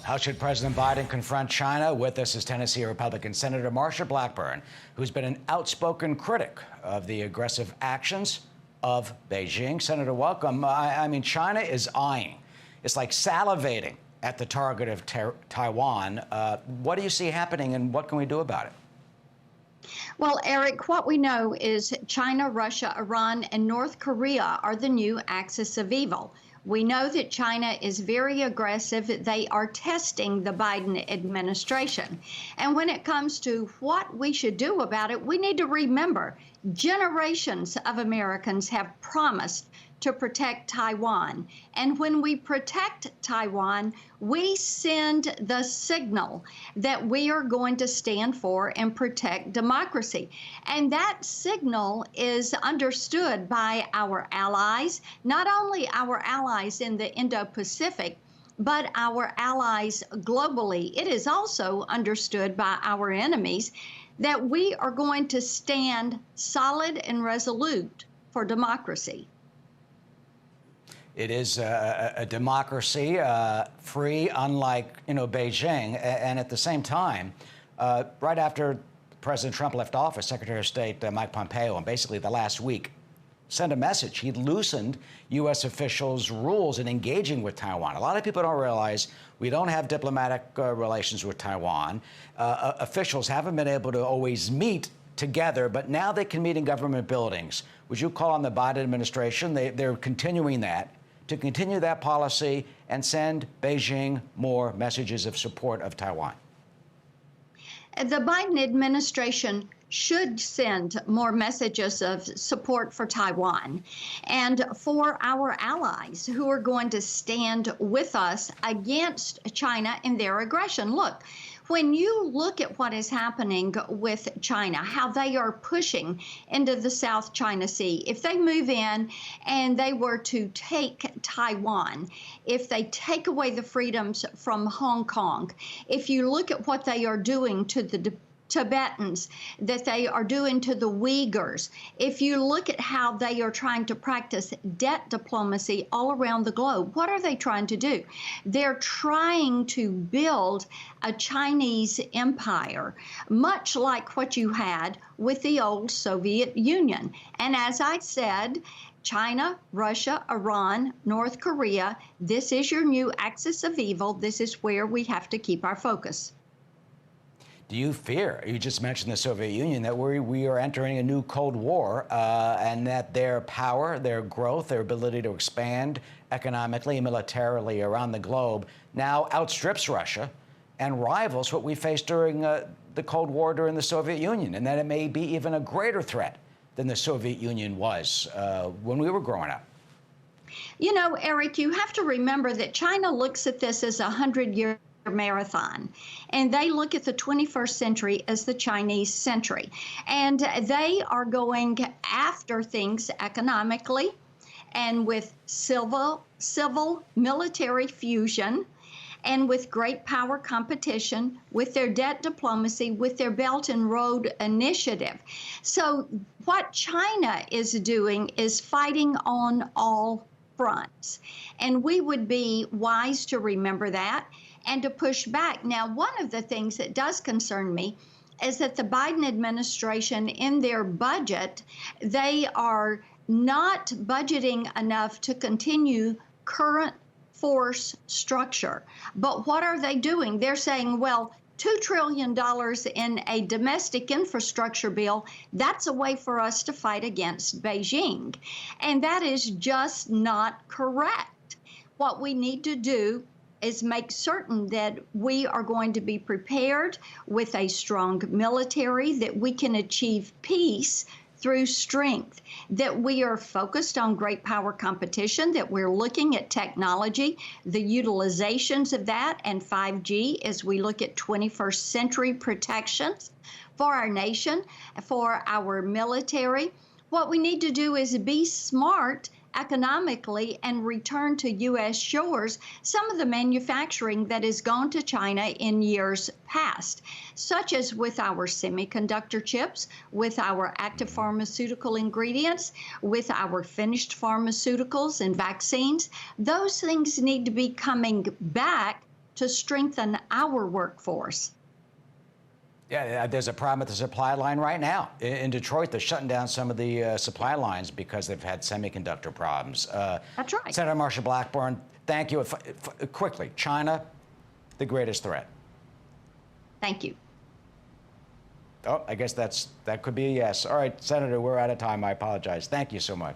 How should President Biden confront China? With us is Tennessee Republican Senator Marsha Blackburn, who's been an outspoken critic of the aggressive actions of Beijing. Senator, welcome. I mean, China is eyeing, it's like salivating at the target of Taiwan. What do you see happening, and what can we do about it? Well, Eric, what we know is China, Russia, Iran, and North Korea are the new axis of evil. We know that China is very aggressive. They are testing the Biden administration. And when it comes to what we should do about it, we need to remember generations of Americans have promised to protect Taiwan. And when we protect Taiwan, we send the signal that we are going to stand for and protect democracy. And that signal is understood by our allies, not only our allies in the Indo-Pacific, but our allies globally. It is also understood by our enemies that we are going to stand solid and resolute for democracy. It is a democracy, free, unlike, Beijing. And at the same time, right after President Trump left office, Secretary of State Mike Pompeo, and basically the last week, sent a message. He loosened U.S. officials' rules in engaging with Taiwan. A lot of people don't realize we don't have diplomatic relations with Taiwan. Officials haven't been able to always meet together, but now they can meet in government buildings. Would you call on the Biden administration? They're continuing that, to continue that policy and send Beijing more messages of support of Taiwan? The Biden administration should send more messages of support for Taiwan and for our allies who are going to stand with us against China in their aggression. Look, when you look at what is happening with China, how they are pushing into the South China Sea, if they move in and they were to take Taiwan, if they take away the freedoms from Hong Kong, if you look at what they are doing to the Tibetans, that they are doing to the Uyghurs, if you look at how they are trying to practice debt diplomacy all around the globe, what are they trying to do? They're trying to build a Chinese empire, much like what you had with the old Soviet Union. And as I said, China, Russia, Iran, North Korea, this is your new axis of evil. This is where we have to keep our focus. Do you fear, you just mentioned the Soviet Union, that we are entering a new Cold War and that their power, their growth, their ability to expand economically and militarily around the globe now outstrips Russia and rivals what we faced during the Cold War during the Soviet Union, and that it may be even a greater threat than the Soviet Union was when we were growing up? You know, Eric, you have to remember that China looks at this as a 100-year marathon, and they look at the 21st century as the Chinese century, and they are going after things economically and with civil military fusion and with great power competition, with their debt diplomacy, with their Belt and Road Initiative. So what China is doing is fighting on all fronts, and we would be wise to remember that and to push back. Now, one of the things that does concern me is that the Biden administration, in their budget, they are not budgeting enough to continue current force structure. But what are they doing? They're saying, well, $2 trillion in a domestic infrastructure bill, that's a way for us to fight against Beijing. And that is just not correct. What we need to do is make certain that we are going to be prepared with a strong military, that we can achieve peace through strength, that we are focused on great power competition, that we're looking at technology, the utilizations of that, and 5G as we look at 21st century protections for our nation, for our military. What we need to do is be smart economically and return to U.S. shores some of the manufacturing that has gone to China in years past, such as with our semiconductor chips, with our active pharmaceutical ingredients, with our finished pharmaceuticals and vaccines. Those things need to be coming back to strengthen our workforce. Yeah, there's a problem with the supply line right now. In Detroit, they're shutting down some of the supply lines because they've had semiconductor problems. That's right. Senator Marsha Blackburn, thank you. Quickly, China, the greatest threat. Thank you. Oh, I guess that could be a yes. All right, Senator, we're out of time. I apologize. Thank you so much.